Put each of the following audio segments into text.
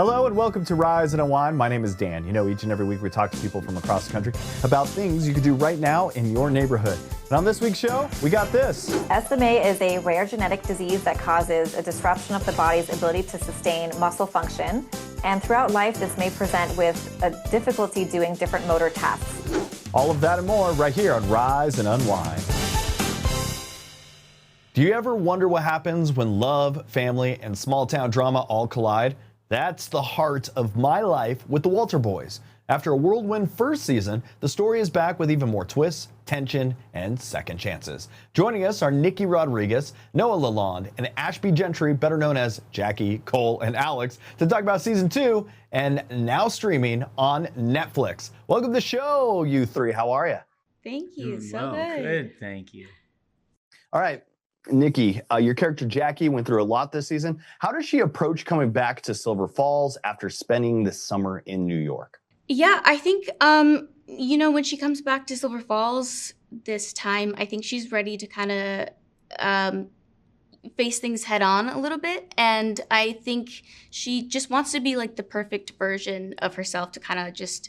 Hello and welcome to Rise Unwind. My name is Dan. You know, each and every week we talk to people from across the country about things you can do right now in your neighborhood. And on this week's show, we got this. SMA is a rare genetic disease that causes a disruption of the body's ability to sustain muscle function. And throughout life, this may present with a difficulty doing different motor tasks. All of that and more right here on Rise and Unwind. Do you ever wonder what happens when love, family, and small town drama all collide? That's the heart of My Life with the Walter Boys. After a whirlwind first season, the story is back with even more twists, tension, and second chances. Joining us are Nikki Rodriguez, Noah LaLonde, and Ashby Gentry, better known as Jackie, Cole, and Alex, to talk about season 2 and now streaming on Netflix. Welcome to the show, you three. How are you? Thank you. Doing So well. good. Thank you. All right. Nikki, your character Jackie went through a lot this season. How does she approach coming back to Silver Falls after spending the summer in New York? Yeah, I think, when she comes back to Silver Falls this time, I think she's ready to kind of face things head on a little bit. And I think she just wants to be like the perfect version of herself to kind of just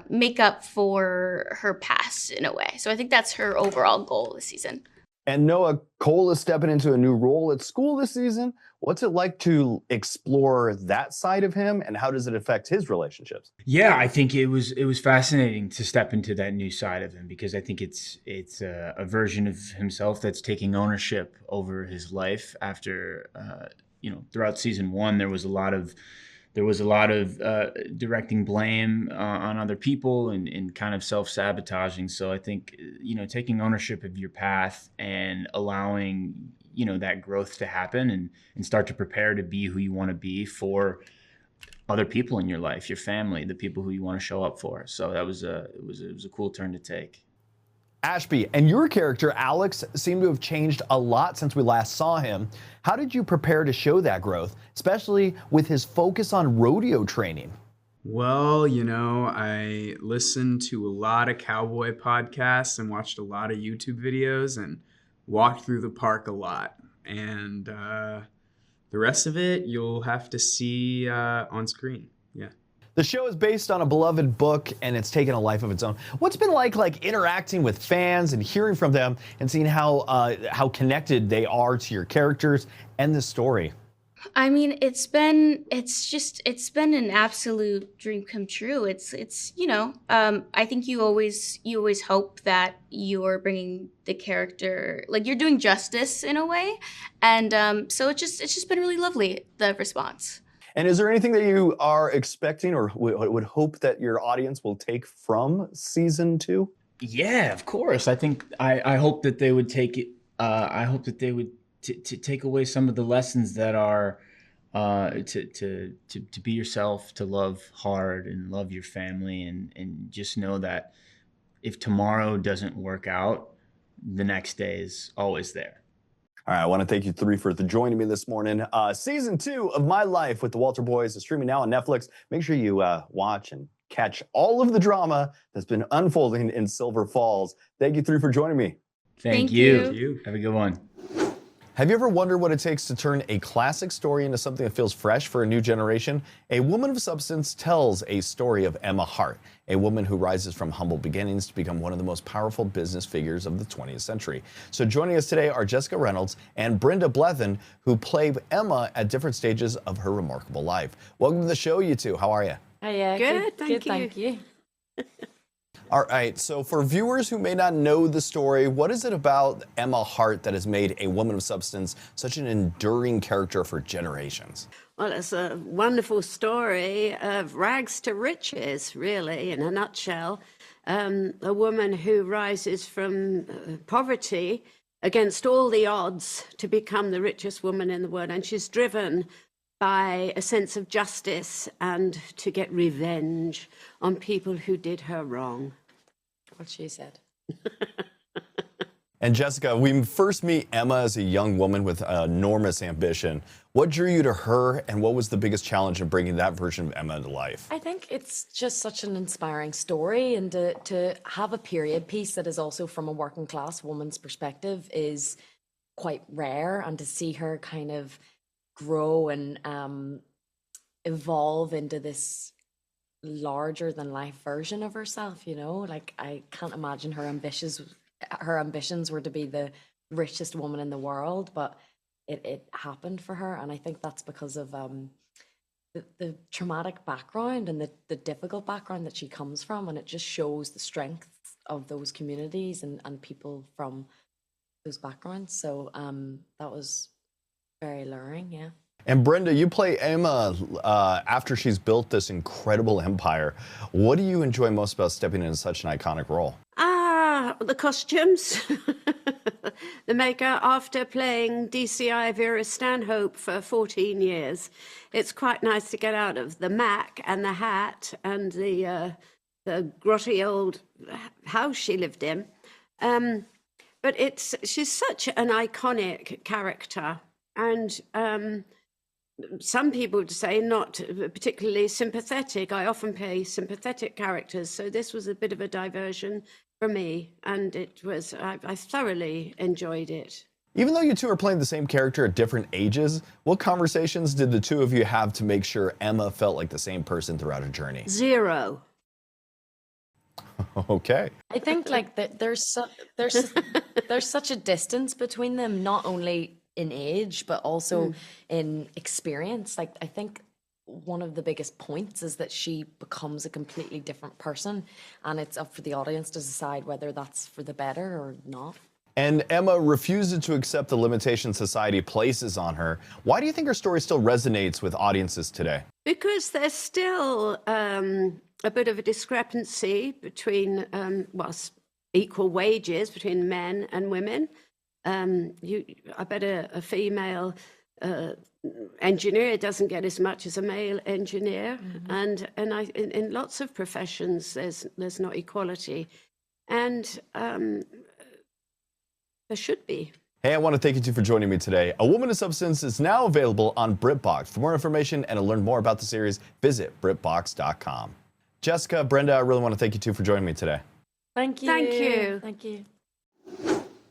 make up for her past in a way. So I think that's her overall goal this season. And Noah, Cole is stepping into a new role at school this season. What's it like to explore that side of him, and how does it affect his relationships? Yeah, I think it was fascinating to step into that new side of him, because I think it's a version of himself that's taking ownership over his life after throughout season 1 there was a lot of directing blame on other people and kind of self-sabotaging. So I think, taking ownership of your path and allowing, that growth to happen and start to prepare to be who you want to be for other people in your life, your family, the people who you want to show up for. So that was it was a cool turn to take. Ashby, and your character, Alex, seemed to have changed a lot since we last saw him. How did you prepare to show that growth, especially with his focus on rodeo training? Well, I listened to a lot of cowboy podcasts and watched a lot of YouTube videos and walked through the park a lot. And the rest of it, you'll have to see on screen. Yeah. The show is based on a beloved book, and it's taken a life of its own. What's been like interacting with fans and hearing from them and seeing how connected they are to your characters and the story? I mean, it's been an absolute dream come true. I think you always hope that you're bringing the character, like you're doing justice in a way. And so it's just been really lovely, the response. And is there anything that you are expecting or would hope that your audience will take from season 2? Yeah, of course. I think I hope that they would take it. I hope that they would to take away some of the lessons that are to be yourself, to love hard and love your family, and just know that if tomorrow doesn't work out, the next day is always there. All right, I want to thank you three for joining me this morning. Season 2 of My Life with the Walter Boys is streaming now on Netflix. Make sure you watch and catch all of the drama that's been unfolding in Silver Falls. Thank you three for joining me. Thank you. Have a good one. Have you ever wondered what it takes to turn a classic story into something that feels fresh for a new generation? A Woman of Substance tells a story of Emma Hart, a woman who rises from humble beginnings to become one of the most powerful business figures of the 20th century. So joining us today are Jessica Reynolds and Brenda Blethyn, who play Emma at different stages of her remarkable life. Welcome to the show, you two. How are you? Good, thank you. All right, so for viewers who may not know the story, what is it about Emma Hart that has made A Woman of Substance such an enduring character for generations? Well, it's a wonderful story of rags to riches, really, in a nutshell. A woman who rises from poverty against all the odds to become the richest woman in the world. And she's driven by a sense of justice and to get revenge on people who did her wrong. What she said. And Jessica, we first meet Emma as a young woman with enormous ambition. What drew you to her, and what was the biggest challenge in bringing that version of Emma to life? I think it's just such an inspiring story, and to have a period piece that is also from a working class woman's perspective is quite rare, and to see her kind of grow and evolve into this larger than life version of herself, like I can't imagine her ambitions were to be the richest woman in the world, but it happened for her. And I think that's because of the traumatic background and the difficult background that she comes from, and it just shows the strength of those communities and people from those backgrounds. So that was very alluring, yeah. And Brenda, you play Emma after she's built this incredible empire. What do you enjoy most about stepping into such an iconic role? The costumes. The makeup. After playing DCI Vera Stanhope for 14 years, it's quite nice to get out of the Mac and the hat and the grotty old house she lived in. But she's such an iconic character, and some people would say not particularly sympathetic. I often play sympathetic characters, so this was a bit of a diversion for me, and I thoroughly enjoyed it. Even though you two are playing the same character at different ages, what conversations did the two of you have to make sure Emma felt like the same person throughout her journey? Zero. Okay. I think like that there's such a distance between them, not only in age but also in experience. Like I think one of the biggest points is that she becomes a completely different person, and it's up for the audience to decide whether that's for the better or not. And Emma refuses to accept the limitations society places on her. Why do you think her story still resonates with audiences today? Because there's still a bit of a discrepancy between, equal wages between men and women. I bet a female engineer doesn't get as much as a male engineer, and in lots of professions there's not equality, and there should be. Hey, I want to thank you two for joining me today. A Woman of Substance is now available on BritBox. For more information and to learn more about the series, visit BritBox.com. Jessica, Brenda, I really want to thank you two for joining me today. Thank you. Thank you. Thank you.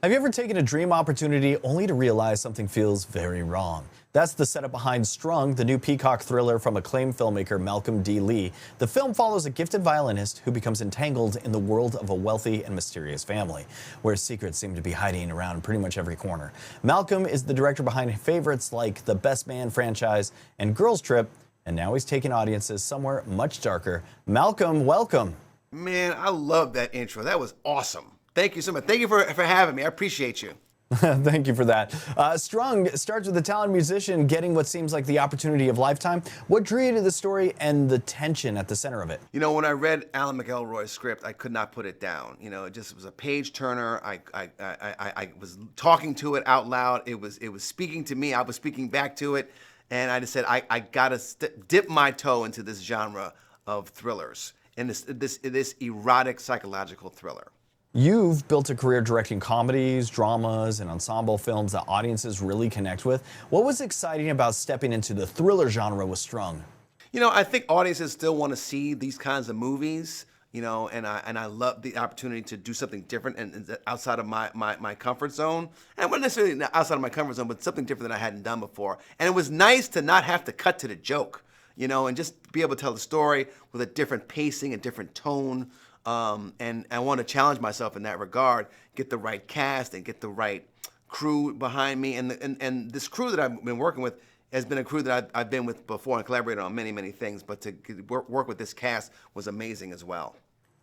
Have you ever taken a dream opportunity only to realize something feels very wrong? That's the setup behind Strung, the new Peacock thriller from acclaimed filmmaker Malcolm D. Lee. The film follows a gifted violinist who becomes entangled in the world of a wealthy and mysterious family, where secrets seem to be hiding around pretty much every corner. Malcolm is the director behind favorites like the Best Man franchise and Girls Trip, and now he's taking audiences somewhere much darker. Malcolm, welcome. Man, I love that intro. That was awesome. Thank you so much. Thank you for having me. I appreciate you. Thank you for that. Strung starts with a talented musician getting what seems like the opportunity of lifetime. What drew you to the story and the tension at the center of it? You know, when I read Alan McElroy's script, I could not put it down. You know, it was a page turner. I was talking to it out loud. It was speaking to me. I was speaking back to it, and I just said I gotta dip my toe into this genre of thrillers and this erotic psychological thriller. You've built a career directing comedies, dramas, and ensemble films that audiences really connect with. What was exciting about stepping into the thriller genre with Strung? You know, I think audiences still want to see these kinds of movies, you know, and I love the opportunity to do something different and outside of my comfort zone. And not necessarily outside of my comfort zone, but something different that I hadn't done before. And it was nice to not have to cut to the joke, you know, and just be able to tell the story with a different pacing, a different tone. And I want to challenge myself in that regard, get the right cast and get the right crew behind me. And this crew that I've been working with has been a crew that I've been with before and collaborated on many, many things. But to work with this cast was amazing as well.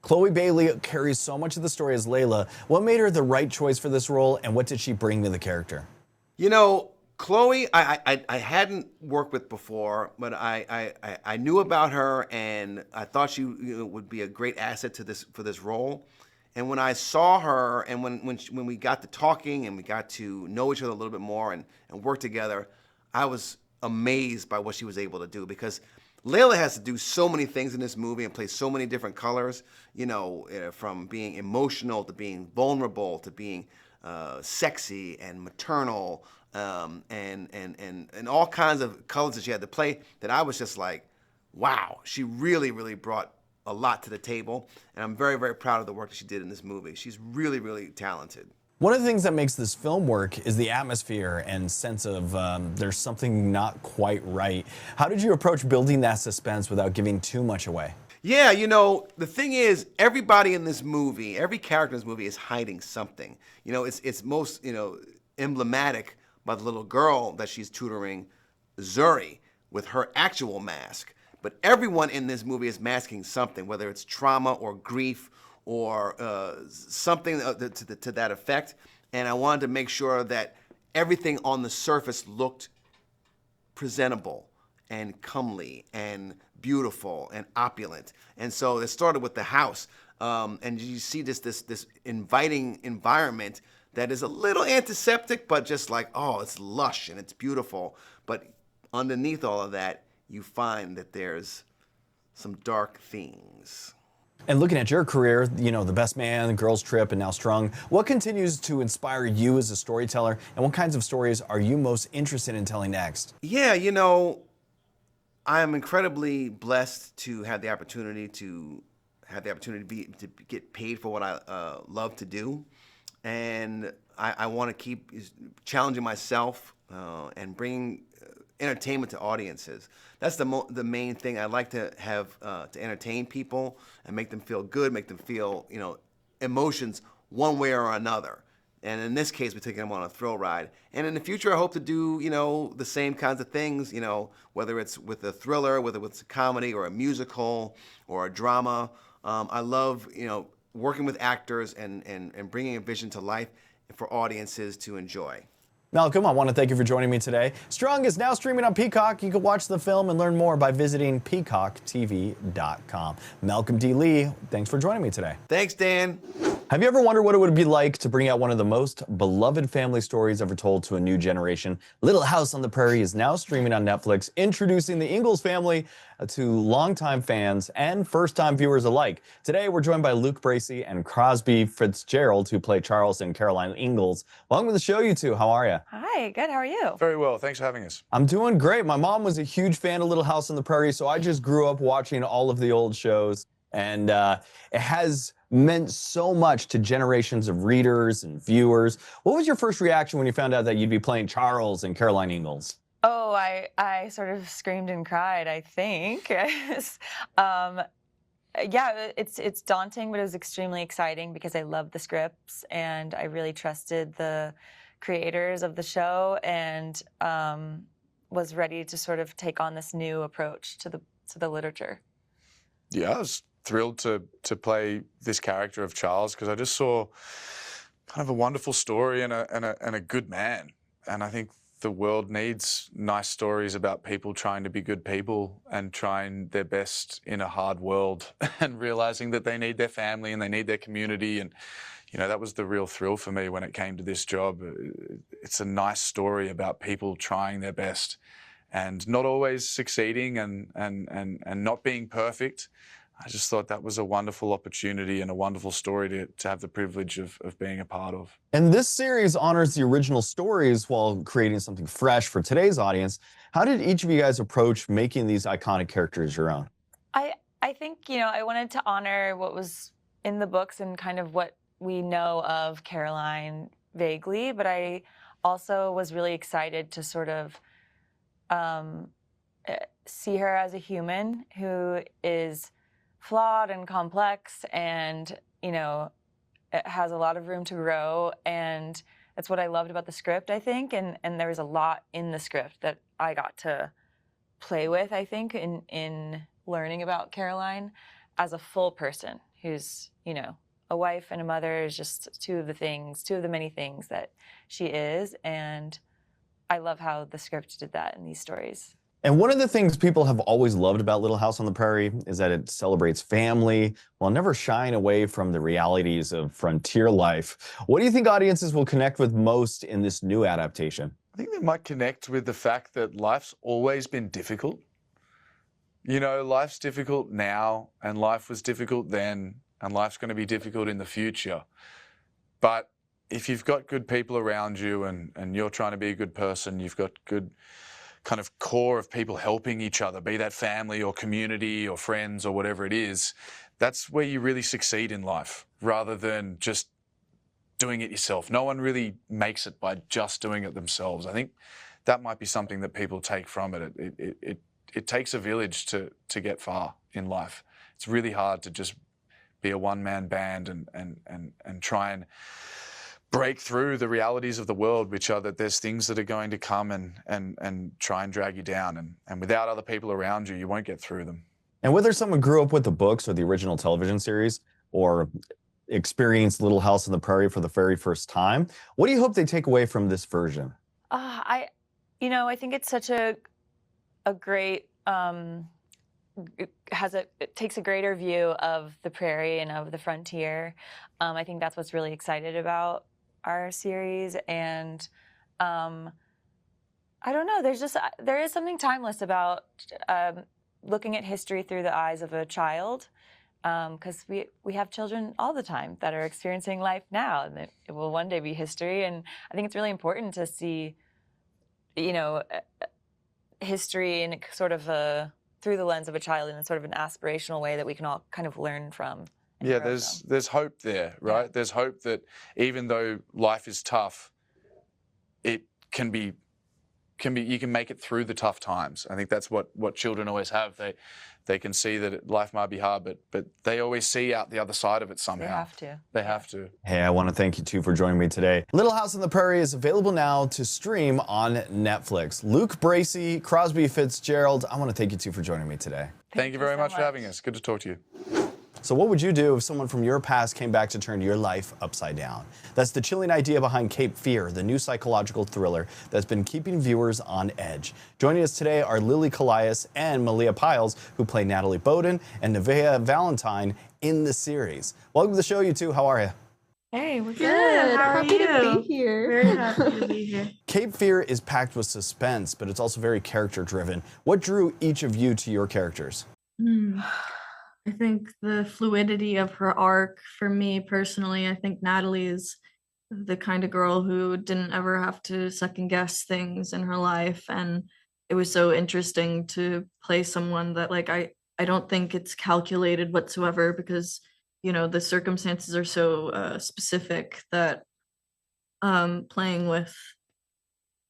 Chloe Bailey carries so much of the story as Layla. What made her the right choice for this role, and what did she bring to the character? You know, Chloe, I hadn't worked with before, but I knew about her, and I thought she would be a great asset for this role. And when I saw her, and when we got to talking and we got to know each other a little bit more and work together, I was amazed by what she was able to do, because Layla has to do so many things in this movie and play so many different colors, you know, from being emotional to being vulnerable to being sexy and maternal. And all kinds of colors that she had to play, that I was just like, wow, she really, really brought a lot to the table. And I'm very, very proud of the work that she did in this movie. She's really, really talented. One of the things that makes this film work is the atmosphere and sense of there's something not quite right. How did you approach building that suspense without giving too much away? Yeah, you know, the thing is, everybody in this movie, every character in this movie is hiding something. You know, it's most, emblematic by the little girl that she's tutoring, Zuri, with her actual mask. But everyone in this movie is masking something, whether it's trauma or grief or something to that effect. And I wanted to make sure that everything on the surface looked presentable and comely and beautiful and opulent. And so it started with the house. And you see this inviting environment that is a little antiseptic, but just like, oh, it's lush and it's beautiful. But underneath all of that, you find that there's some dark things. And looking at your career, The Best Man, Girls Trip, and now Strung, what continues to inspire you as a storyteller, and what kinds of stories are you most interested in telling next? Yeah, I am incredibly blessed to have the opportunity to get paid for what I love to do, and I want to keep challenging myself and bringing entertainment to audiences. That's the main thing. I like to have to entertain people and make them feel good, make them feel emotions one way or another. And in this case, we're taking them on a thrill ride. And in the future, I hope to do the same kinds of things. Whether it's with a thriller, whether it's a comedy or a musical or a drama. I love working with actors and bringing a vision to life for audiences to enjoy. Malcolm, I want to thank you for joining me today. Strung is now streaming on Peacock. You can watch the film and learn more by visiting peacocktv.com. Malcolm D. Lee, thanks for joining me today. Thanks, Dan. Have you ever wondered what it would be like to bring out one of the most beloved family stories ever told to a new generation? Little House on the Prairie is now streaming on Netflix, introducing the Ingalls family to longtime fans and first-time viewers alike. Today, we're joined by Luke Bracey and Crosby Fitzgerald, who play Charles and Caroline Ingalls. Welcome to the show, you two. How are you? Hi, good. How are you? Very well. Thanks for having us. I'm doing great. My mom was a huge fan of Little House on the Prairie, so I just grew up watching all of the old shows. And it has meant so much to generations of readers and viewers. What was your first reaction when you found out that you'd be playing Charles and Caroline Ingalls? Oh, I sort of screamed and cried, I think. Yeah, it's daunting, but it was extremely exciting because I loved the scripts and I really trusted the creators of the show and was ready to sort of take on this new approach to the literature. Yeah, I was thrilled to play this character of Charles because I just saw kind of a wonderful story and a good man. And I think the world needs nice stories about people trying to be good people and trying their best in a hard world and realizing that they need their family and they need their community. And, that was the real thrill for me when it came to this job. It's a nice story about people trying their best and not always succeeding and not being perfect. I just thought that was a wonderful opportunity and a wonderful story to have the privilege of being a part of. And this series honors the original stories while creating something fresh for today's audience. How did each of you guys approach making these iconic characters your own? I think, I wanted to honor what was in the books and kind of what we know of Caroline vaguely, but I also was really excited to sort of see her as a human who is flawed and complex and, it has a lot of room to grow. And that's what I loved about the script, I think. And there was a lot in the script that I got to play with, I think, in learning about Caroline as a full person who's, a wife and a mother is just two of the many things that she is. And I love how the script did that in these stories. And one of the things people have always loved about Little House on the Prairie is that it celebrates family while never shying away from the realities of frontier life. What do you think audiences will connect with most in this new adaptation? I think they might connect with the fact that life's always been difficult. Life's difficult now, and life was difficult then, and life's going to be difficult in the future. But if you've got good people around you and you're trying to be a good person, you've got good kind of core of people helping each other, be that family or community or friends or whatever it is, that's where you really succeed in life, rather than just doing it yourself. No one really makes it by just doing it themselves. I think that might be something that people take from it. It takes a village to get far in life. It's really hard to just be a one-man band and try and break through the realities of the world, which are that there's things that are going to come and try and drag you down. And without other people around you, you won't get through them. And whether someone grew up with the books or the original television series, or experienced Little House on the Prairie for the very first time, what do you hope they take away from this version? I think it's such a great, it takes a greater view of the prairie and of the frontier. I think that's what's really excited about our series. And I don't know, there is something timeless about looking at history through the eyes of a child. Because we have children all the time that are experiencing life now, and it will one day be history. And I think it's really important to see, history in sort of through the lens of a child in a sort of an aspirational way that we can all kind of learn from. Yeah, there's hope there, right? Yeah. There's hope that even though life is tough, it can be you can make it through the tough times. I think that's what children always have. They can see that life might be hard, but they always see out the other side of it somehow. They have to. Hey, I want to thank you too for joining me today. Little House on the Prairie is available now to stream on Netflix. Luke Bracey, Crosby Fitzgerald, I want to thank you too for joining me today. Thank you very much for having us. Good to talk to you. So what would you do if someone from your past came back to turn your life upside down? That's the chilling idea behind Cape Fear, the new psychological thriller that's been keeping viewers on edge. Joining us today are Lily Colias and Malia Piles, who play Natalie Bowden and Nevaeh Valentine in the series. Welcome to the show, you two. How are you? Hey, we're good. How are you? Happy to be here. Very happy to be here. Cape Fear is packed with suspense, but it's also very character-driven. What drew each of you to your characters? I think the fluidity of her arc, for me personally, I think Natalie is the kind of girl who didn't ever have to second guess things in her life. And it was so interesting to play someone that, like, I don't think it's calculated whatsoever, because, the circumstances are so specific that playing with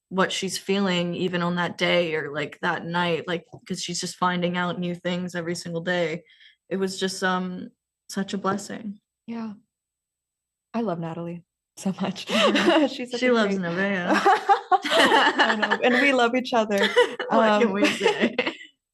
what she's feeling even on that day or like that night, like, because she's just finding out new things every single day. It was just such a blessing. Yeah. I love Natalie so much. She loves Nevaeh. I know. And we love each other. What can we say?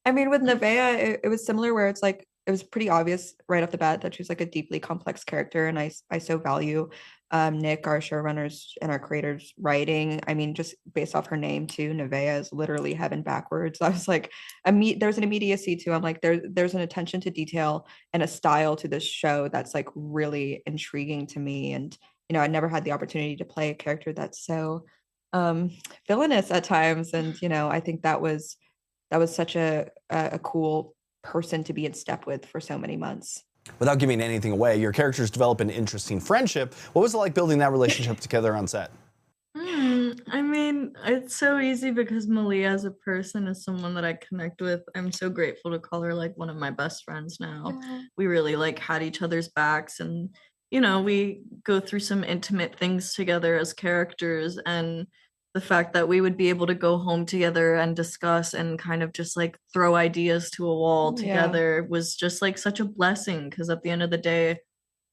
I mean, with Nevaeh, it was similar where it's like, it was pretty obvious right off the bat that she's like a deeply complex character. And I so value Nick, our showrunners and our creators, writing. I mean, just based off her name too, Nevaeh is literally heaven backwards. I was like, there's an immediacy too. I'm like, there's an attention to detail and a style to this show that's like really intriguing to me. And I never had the opportunity to play a character that's so villainous at times. And I think that was such a cool person to be in step with for so many months. Without giving anything away, your characters develop an interesting friendship. What was it like building that relationship together on set? I mean, it's so easy because Malia as a person is someone that I connect with. I'm so grateful to call her like one of my best friends now. We really like had each other's backs, and we go through some intimate things together as characters, and the fact that we would be able to go home together and discuss and kind of just like throw ideas to a wall together was just like such a blessing, because at the end of the day,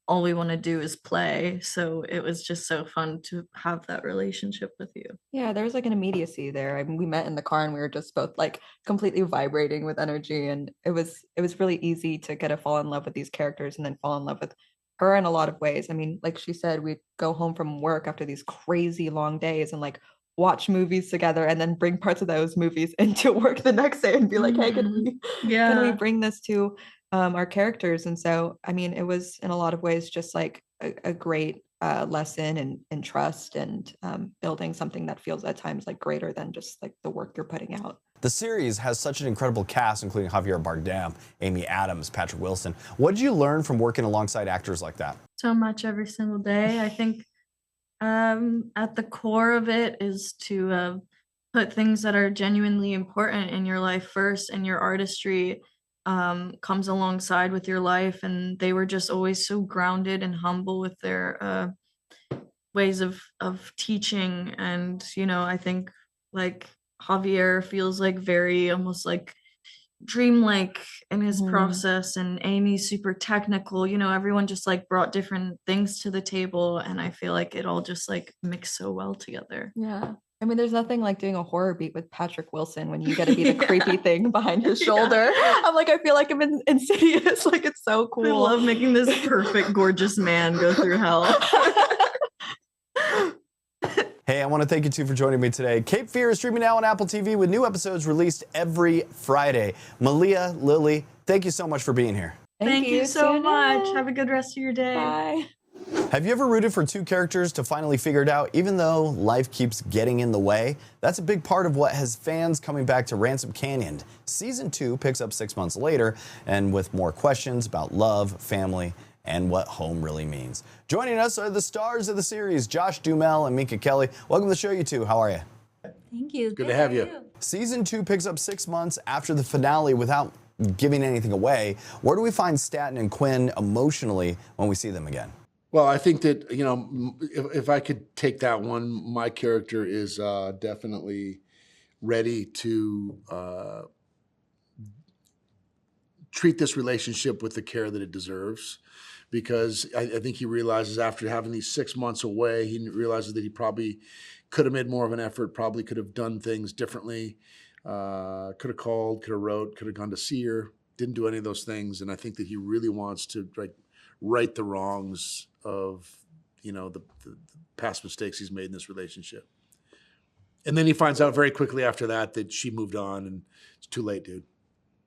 all we want to do is play. So it was just so fun to have that relationship with you. Yeah, there was like an immediacy there. I mean, we met in the car and we were just both like completely vibrating with energy, and it was really easy to get to fall in love with these characters and then fall in love with her in a lot of ways. I mean, like she said, we'd go home from work after these crazy long days and like watch movies together and then bring parts of those movies into work the next day and be like, hey, can we bring this to our characters? And so, I mean, it was in a lot of ways just like a great lesson in trust and building something that feels at times like greater than just like the work you're putting out. The series has such an incredible cast, including Javier Bardem, Amy Adams, Patrick Wilson. What did you learn from working alongside actors like that? So much every single day. I think at the core of it is to put things that are genuinely important in your life first, and your artistry comes alongside with your life. And they were just always so grounded and humble with their ways of teaching. And, you know, I think like Javier feels like very almost like dreamlike in his process, and Amy's super technical. You know, everyone just like brought different things to the table, and I feel like it all just like mixed so well together. Yeah. I mean, there's nothing like doing a horror beat with Patrick Wilson when you get to be the creepy thing behind his shoulder. I'm like, I feel like I'm in Insidious. Like, it's so cool. I love making this perfect, gorgeous man go through hell. Hey, I want to thank you two for joining me today. Cape Fear is streaming now on Apple TV with new episodes released every Friday. Malia, Lily, thank you so much for being here. Thank you so much. Have a good rest of your day. Bye. Have you ever rooted for two characters to finally figure it out, even though life keeps getting in the way? That's a big part of what has fans coming back to Ransom Canyon. Season 2 picks up 6 months later, and with more questions about love, family, and what home really means. Joining us are the stars of the series, Josh Duhamel and Minka Kelly. Welcome to the show, you two. How are you? Thank you. Good to have you. Season 2 picks up 6 months after the finale without giving anything away. Where do we find Staten and Quinn emotionally when we see them again? Well, I think that, you know, if I could take that one, my character is definitely ready to treat this relationship with the care that it deserves. Because I think he realizes after having these 6 months away, he realizes that he probably could have made more of an effort, probably could have done things differently, could have called, could have wrote, could have gone to see her, didn't do any of those things. And I think that he really wants to right the wrongs of, you know, the past mistakes he's made in this relationship. And then he finds out very quickly after that she moved on, and it's too late, dude.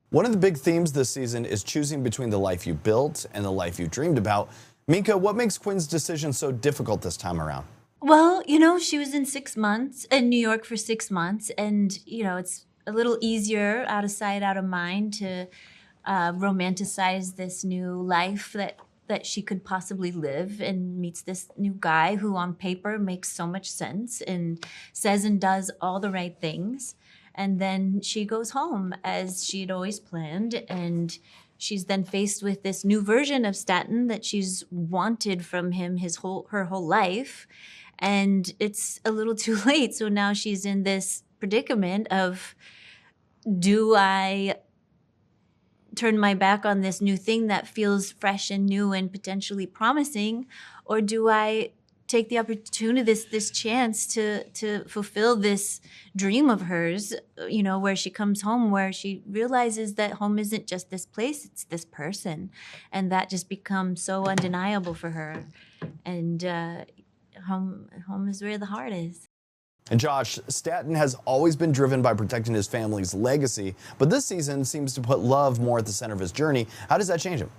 One of the big themes this season is choosing between the life you built and the life you dreamed about. Minka, what makes Quinn's decision so difficult this time around? Well, you know, she was in New York for 6 months, and, you know, it's a little easier out of sight, out of mind to romanticize this new life that she could possibly live, and meets this new guy who on paper makes so much sense and says and does all the right things. And then she goes home as she'd always planned, and she's then faced with this new version of Staten that she's wanted from him her whole life. And it's a little too late. So now she's in this predicament of, do I turn my back on this new thing that feels fresh and new and potentially promising, or do I take the opportunity, this chance to fulfill this dream of hers, you know, where she comes home, where she realizes that home isn't just this place, it's this person. And that just becomes so undeniable for her. And home is where the heart is. And Josh, Staten has always been driven by protecting his family's legacy, but this season seems to put love more at the center of his journey. How does that change him?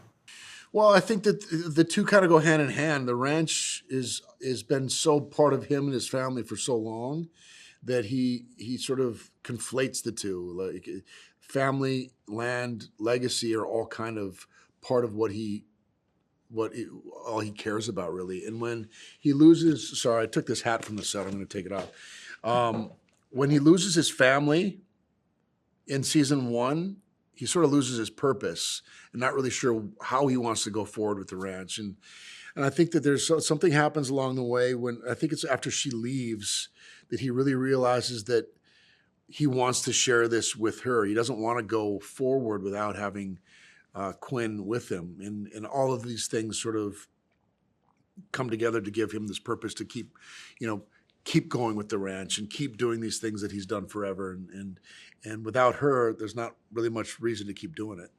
Well, I think that the two kind of go hand in hand. The ranch has been so part of him and his family for so long that he sort of conflates the two. Like family, land, legacy are all kind of part of all he cares about, really. And when he loses, sorry, I took this hat from the set, I'm going to take it off. When he loses his family in season 1, he sort of loses his purpose and not really sure how he wants to go forward with the ranch. And I think that there's something happens along the way when, I think it's after she leaves, that he really realizes that he wants to share this with her. He doesn't want to go forward without having Quinn with him. And all of these things sort of come together to give him this purpose to keep going with the ranch and keep doing these things that he's done forever. And without her, there's not really much reason to keep doing it.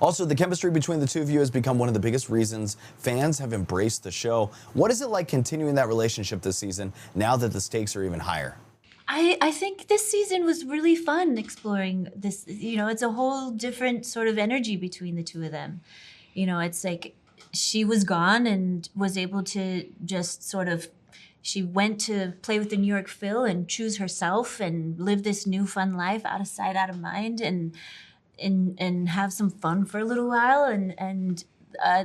Also, the chemistry between the two of you has become one of the biggest reasons fans have embraced the show. What is it like continuing that relationship this season now that the stakes are even higher? I think this season was really fun exploring this. You know, it's a whole different sort of energy between the two of them. You know, it's like she was gone and was able to just sort of, she went to play with the New York Phil and choose herself and live this new fun life out of sight, out of mind, and have some fun for a little while. And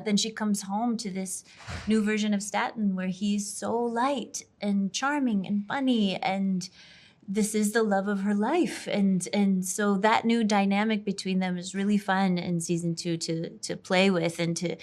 then she comes home to this new version of Staten where he's so light and charming and funny, and this is the love of her life. And so that new dynamic between them is really fun in season 2 to play with and to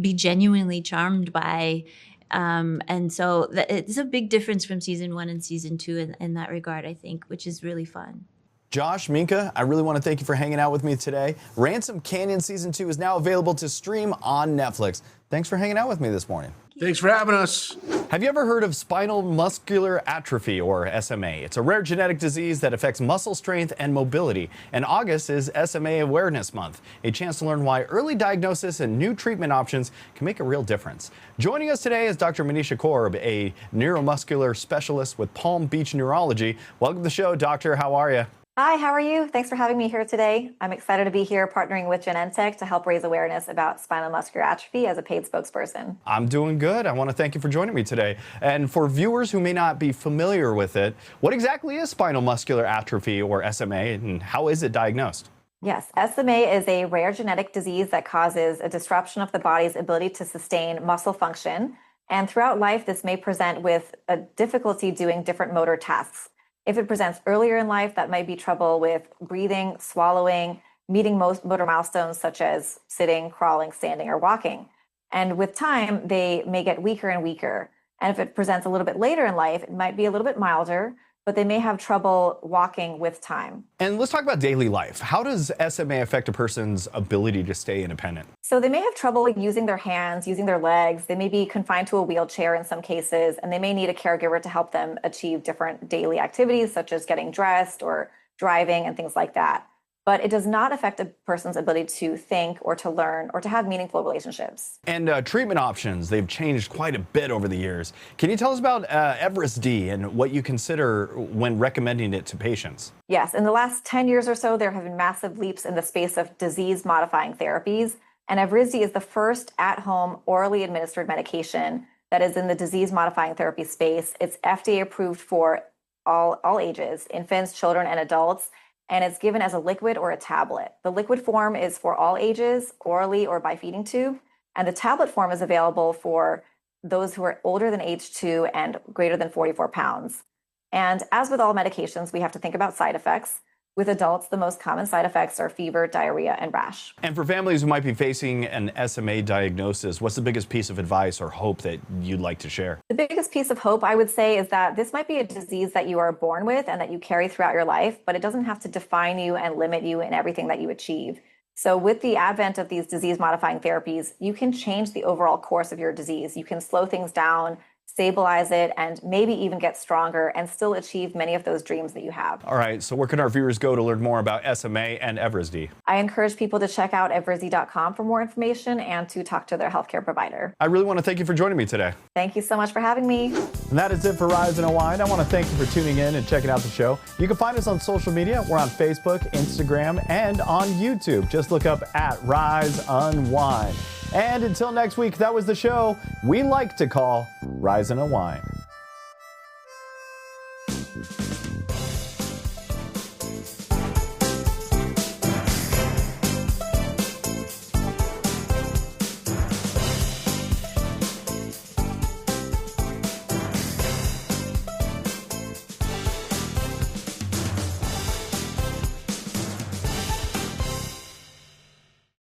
be genuinely charmed by. And so it's a big difference from season 1 and season 2 in that regard, I think, which is really fun. Josh, Minka, I really want to thank you for hanging out with me today. Ransom Canyon Season 2 is now available to stream on Netflix. Thanks for hanging out with me this morning. Thanks for having us. Have you ever heard of Spinal Muscular Atrophy, or SMA? It's a rare genetic disease that affects muscle strength and mobility. And August is SMA Awareness Month, a chance to learn why early diagnosis and new treatment options can make a real difference. Joining us today is Dr. Manisha Korb, a neuromuscular specialist with Palm Beach Neurology. Welcome to the show, doctor. How are you? Hi, how are you? Thanks for having me here today. I'm excited to be here partnering with Genentech to help raise awareness about spinal muscular atrophy as a paid spokesperson. I'm doing good. I want to thank you for joining me today. And for viewers who may not be familiar with it, what exactly is spinal muscular atrophy, or SMA, and how is it diagnosed? Yes, SMA is a rare genetic disease that causes a disruption of the body's ability to sustain muscle function. And throughout life, this may present with a difficulty doing different motor tasks. If it presents earlier in life, that might be trouble with breathing, swallowing, meeting most motor milestones such as sitting, crawling, standing, or walking. And with time, they may get weaker and weaker. And if it presents a little bit later in life, it might be a little bit milder, but they may have trouble walking with time. And let's talk about daily life. How does SMA affect a person's ability to stay independent? So they may have trouble using their hands, using their legs. They may be confined to a wheelchair in some cases, and they may need a caregiver to help them achieve different daily activities, such as getting dressed or driving and things like that. But it does not affect a person's ability to think or to learn or to have meaningful relationships. And treatment options, they've changed quite a bit over the years. Can you tell us about Evrysdi and what you consider when recommending it to patients? Yes, in the last 10 years or so, there have been massive leaps in the space of disease-modifying therapies. And Evrysdi is the first at-home orally administered medication that is in the disease-modifying therapy space. It's FDA approved for all ages, infants, children, and adults. And it's given as a liquid or a tablet. The liquid form is for all ages, orally or by feeding tube. And the tablet form is available for those who are older than age 2 and greater than 44 pounds. And as with all medications, we have to think about side effects. With adults, the most common side effects are fever, diarrhea, and rash. And for families who might be facing an SMA diagnosis, what's the biggest piece of advice or hope that you'd like to share? The biggest piece of hope, I would say, is that this might be a disease that you are born with and that you carry throughout your life, but it doesn't have to define you and limit you in everything that you achieve. So with the advent of these disease-modifying therapies, you can change the overall course of your disease. You can slow things down, stabilize it, and maybe even get stronger and still achieve many of those dreams that you have. All right, so where can our viewers go to learn more about SMA and Evrysdi? I encourage people to check out evrysdi.com for more information and to talk to their healthcare provider. I really want to thank you for joining me today. Thank you so much for having me. And that is it for Rise Unwind. I want to thank you for tuning in and checking out the show. You can find us on social media. We're on Facebook, Instagram, and on YouTube. Just look up at Rise Unwind. And until next week, that was the show we like to call Rise and Unwind.